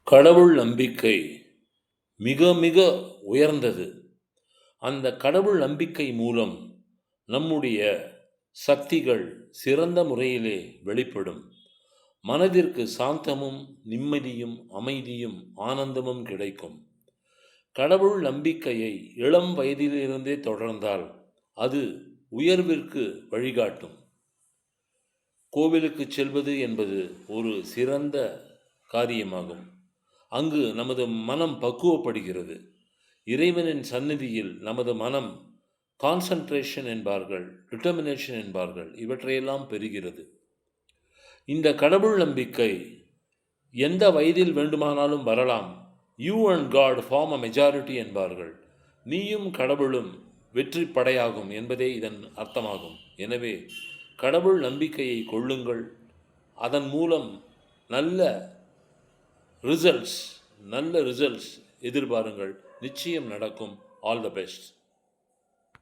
கடவுள் நம்பிக்கை மிக மிக உயர்ந்தது. அந்த கடவுள் நம்பிக்கை மூலம் நம்முடைய சக்திகள் சிறந்த முறையிலே வெளிப்படும். மனதிற்கு சாந்தமும் நிம்மதியும் அமைதியும் ஆனந்தமும் கிடைக்கும். கடவுள் நம்பிக்கையை இளம் வயதிலிருந்தே தொடர்ந்தால் அது உயர்விற்கு வழிகாட்டும். கோவிலுக்கு செல்வது என்பது ஒரு சிறந்த காரியமாகும். அங்கு நமது மனம் பக்குவப்படுகிறது. இறைவனின் சந்நிதியில் நமது மனம் கான்சன்ட்ரேஷன் என்பார்கள், டிட்டர்மினேஷன் என்பார்கள், இவற்றையெல்லாம் பெறுகிறது. இந்த கடவுள் நம்பிக்கை எந்த வயதில் வேண்டுமானாலும் வரலாம். You and God form a majority என்பார்கள். நீயும் கடவுளும் வெற்றி படையாகும் என்பதே இதன் அர்த்தமாகும். எனவே கடவுள் நம்பிக்கையை கொள்ளுங்கள். அதன் மூலம் நல்ல ரிசல்ட்ஸ் எதிர்பாருங்கள். நிச்சயம் நடக்கும். All the best.